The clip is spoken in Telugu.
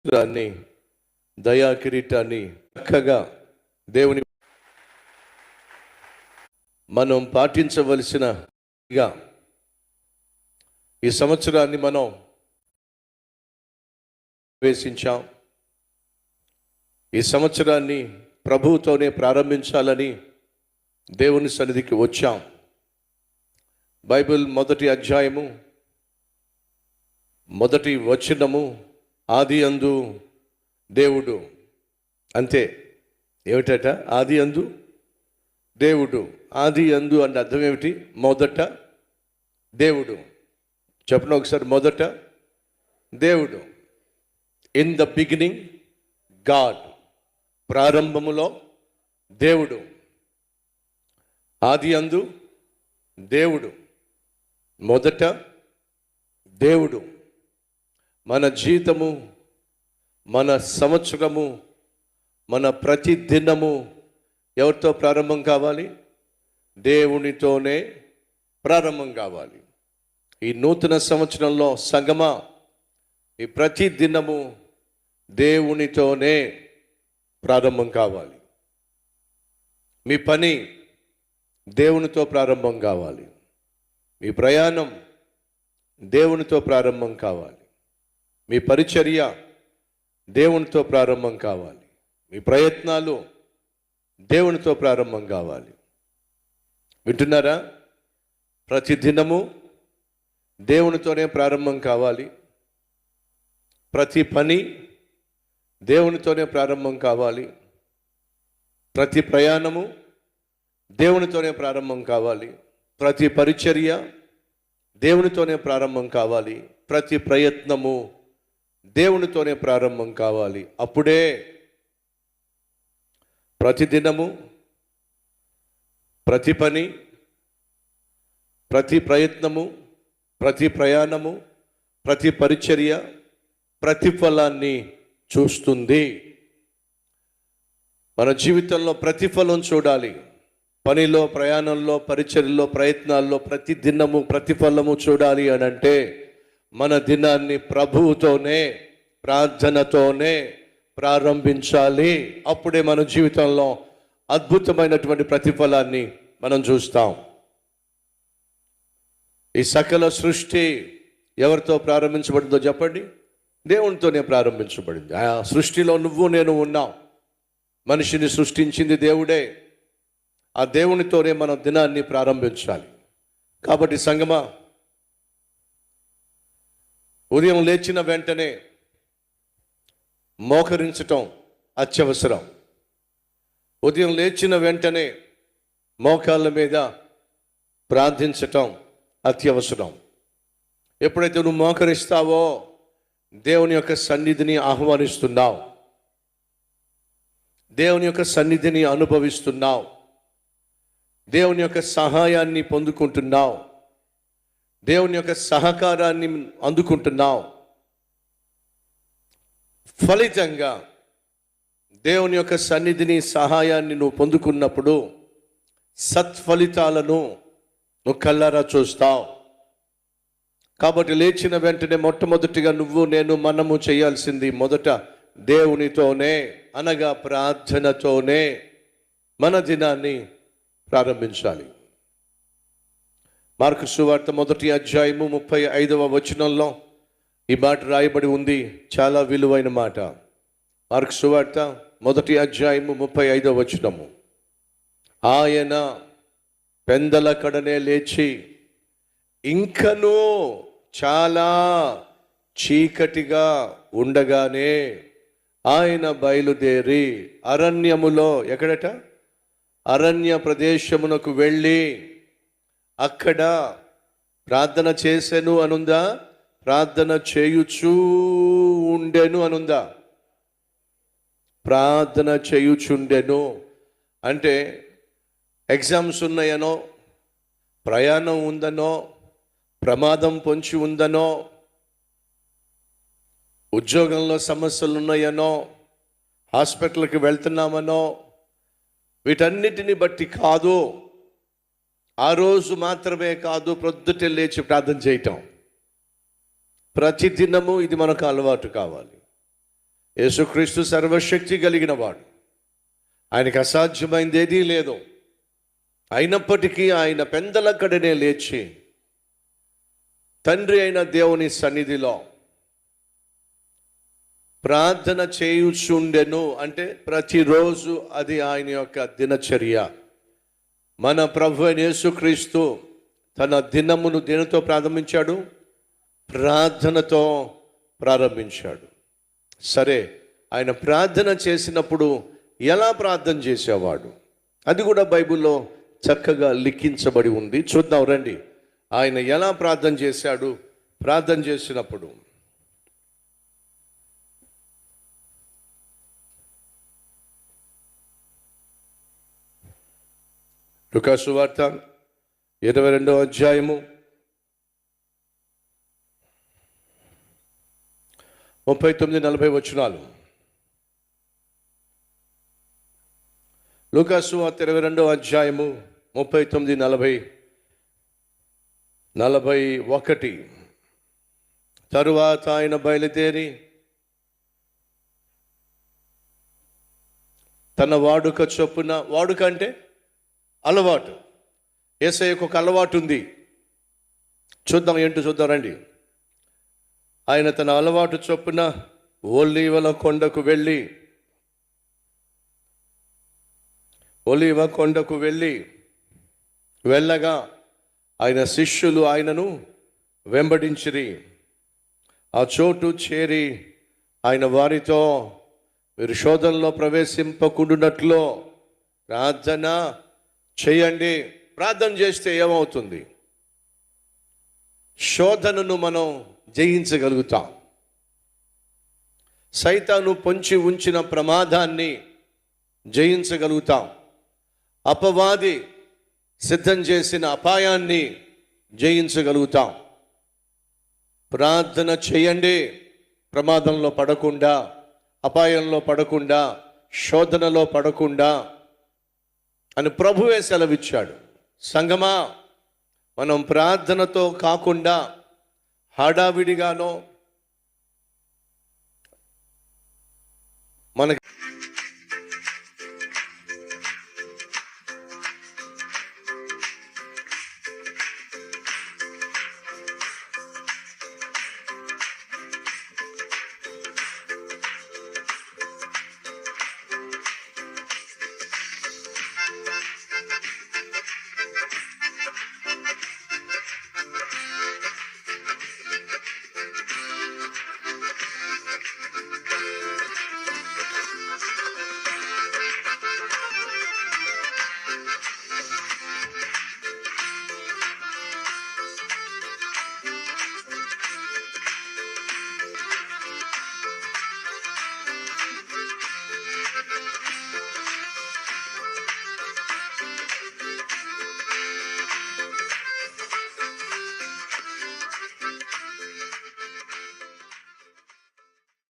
దాన్ని దయా కిరీటాన్ని చక్కగా దేవుని మనం పాటించవలసిన ఈ సంవత్సరాన్ని మనం ప్రవేశించాం. ఈ సంవత్సరాన్ని ప్రభువుతోనే ప్రారంభించాలని దేవుని సన్నిధికి వచ్చాం. బైబిల్ మొదటి అధ్యాయము మొదటి వచనము, ఆది అందు దేవుడు. అంతే. ఏమిటట? ఆది అందు దేవుడు. ఆది అందు అంటే అర్థం ఏమిటి? మొదట దేవుడు. చెప్పండి ఒకసారి. మొదట దేవుడు. In the beginning God. ప్రారంభములో దేవుడు. ఆది అందు దేవుడు. మొదట దేవుడు. మన జీవితము, మన సంవత్సరము, మన ప్రతి దినము ఎవరితో ప్రారంభం కావాలి? దేవునితోనే ప్రారంభం కావాలి. ఈ నూతన సంవత్సరంలో సంగమా, ఈ ప్రతి దినము దేవునితోనే ప్రారంభం కావాలి. మీ పని దేవునితో ప్రారంభం కావాలి. మీ ప్రయాణం దేవునితో ప్రారంభం కావాలి. మీ పరిచర్య దేవునితో ప్రారంభం కావాలి. మీ ప్రయత్నాలు దేవునితో ప్రారంభం కావాలి. వింటున్నారా? ప్రతి దినము దేవునితోనే ప్రారంభం కావాలి. ప్రతి పని దేవునితోనే ప్రారంభం కావాలి. ప్రతి ప్రయాణము దేవునితోనే ప్రారంభం కావాలి. ప్రతి పరిచర్య దేవునితోనే ప్రారంభం కావాలి. ప్రతి ప్రయత్నము దేవునితోనే ప్రారంభం కావాలి. అప్పుడే ప్రతిదినము, ప్రతి పని, ప్రతి ప్రయత్నము, ప్రతి ప్రయాణము, ప్రతి పరిచర్య ప్రతిఫలాన్ని చూస్తుంది. మన జీవితంలో ప్రతిఫలం చూడాలి. పనిలో, ప్రయాణంలో, పరిచర్యలో, ప్రయత్నాల్లో ప్రతి దినము ప్రతిఫలము చూడాలి అని అంటే మన దినాన్ని ప్రభువుతోనే, ప్రార్థనతోనే ప్రారంభించాలి. అప్పుడే మన జీవితంలో అద్భుతమైనటువంటి ప్రతిఫలాన్ని మనం చూస్తాం. ఈ సకల సృష్టి ఎవరితో ప్రారంభించబడిందో చెప్పండి? దేవునితోనే ప్రారంభించబడింది. ఆ సృష్టిలో నువ్వు నేను ఉన్నాం. మనిషిని సృష్టించింది దేవుడే. ఆ దేవునితోనే మనం దినాన్ని ప్రారంభించాలి. కాబట్టి సంగమా, ఉదయం లేచిన వెంటనే మోకరించటం అత్యవసరం. ఉదయం లేచిన వెంటనే మోకాళ్ళ మీద ప్రార్థించటం అత్యవసరం. ఎప్పుడైతే నువ్వు మోకరిస్తావో దేవుని యొక్క సన్నిధిని ఆహ్వానిస్తున్నావు. దేవుని యొక్క సన్నిధిని అనుభవిస్తున్నావు. దేవుని యొక్క సహాయాన్ని పొందుకుంటున్నావు. దేవుని యొక్క సహకారాన్ని అందుకుంటున్నావు. ఫలితంగా దేవుని యొక్క సన్నిధిని, సహాయాన్ని నువ్వు పొందుకున్నప్పుడు సత్ఫలితాలను నువ్వు కళ్ళారా చూస్తావు. కాబట్టి లేచిన వెంటనే మొట్టమొదటిగా నువ్వు నేను మనము చేయాల్సింది మొదట దేవునితోనే, అనగా ప్రార్థనతోనే మన దినాన్ని ప్రారంభించాలి. మార్కు సువార్త మొదటి అధ్యాయము 35వ వచనంలో ఈ మాట రాయబడి ఉంది. చాలా విలువైన మాట. మార్కు సువార్త మొదటి అధ్యాయము 35వ వచనము. ఆయన పెందల కడనే లేచి ఇంకనూ చాలా చీకటిగా ఉండగానే ఆయన బయలుదేరి అరణ్యములో, ఎక్కడట? అరణ్య ప్రదేశమునకు వెళ్ళి అక్కడ ప్రార్థన చేసెను అనుందా? ప్రార్థన చేయుచూ ఉండెను అనుందా? ప్రార్థన చేయుచుండెను అంటే ఎగ్జామ్స్ ఉన్నాయనో, ప్రయాణం ఉందనో, ప్రమాదం పొంచి ఉందనో, ఉద్యోగంలో సమస్యలు ఉన్నాయనో, హాస్పిటల్కి వెళ్తున్నామనో, వీటన్నిటిని బట్టి కాదు. ఆ రోజు మాత్రమే కాదు, ప్రొద్దుటే లేచి ప్రార్థన చేయటం. ప్రతిదినము ఇది మనకు అలవాటు కావాలి. యేసుక్రీస్తు సర్వశక్తి కలిగిన వాడు, ఆయనకు అసాధ్యమైంది ఏదీ లేదు. అయినప్పటికీ ఆయన పెందలక్కడనే లేచి తండ్రి అయిన దేవుని సన్నిధిలో ప్రార్థన చేయుచుండెను. అంటే ప్రతిరోజు అది ఆయన యొక్క దినచర్య. మన ప్రభు అయిన యేసుక్రీస్తు తన దినమును దేనితో ప్రారంభించాడు? ప్రార్థనతో ప్రారంభించాడు. సరే, ఆయన ప్రార్థన చేసినప్పుడు ఎలా ప్రార్థన చేసేవాడు? అది కూడా బైబిల్లో చక్కగా లిఖించబడి ఉంది. చూద్దాం రండి, ఆయన ఎలా ప్రార్థన చేశాడు. ప్రార్థన చేసినప్పుడు లూకా సువార్త 22వ అధ్యాయము 39-40 వచనాలు. లూకా సువార్త 22వ అధ్యాయము 39-41. తరువాత ఆయన బయలుదేరి తన వాడుక చొప్పున, వాడుక అంటే అలవాటు, యేసయ్యకు ఒక అలవాటు ఉంది. చూద్దాం ఏంటో చూద్దాం రండి. ఆయన తన అలవాటు చొప్పున ఒలీవల కొండకు వెళ్ళగా ఆయన శిష్యులు ఆయనను వెంబడించిరి. ఆ చోటు చేరి ఆయన వారితో, మీరు శోధనలో ప్రవేశింపకుండునట్లు ప్రార్థన చేయండి. ప్రార్థన చేస్తే ఏమవుతుంది? శోధనను మనం జయించగలుగుతాం. సైతాను పొంచి ఉంచిన ప్రమాదాన్ని జయించగలుగుతాం. అపవాది సిద్ధం చేసిన అపాయాన్ని జయించగలుగుతాం. ప్రార్థన చేయండి, ప్రమాదంలో పడకుండా, అపాయంలో పడకుండా, శోధనలో పడకుండా అని ప్రభువే సెలవిచ్చాడు. సంగమా, మనం ప్రార్థనతో కాకుండా హడావిడిగానో మనకి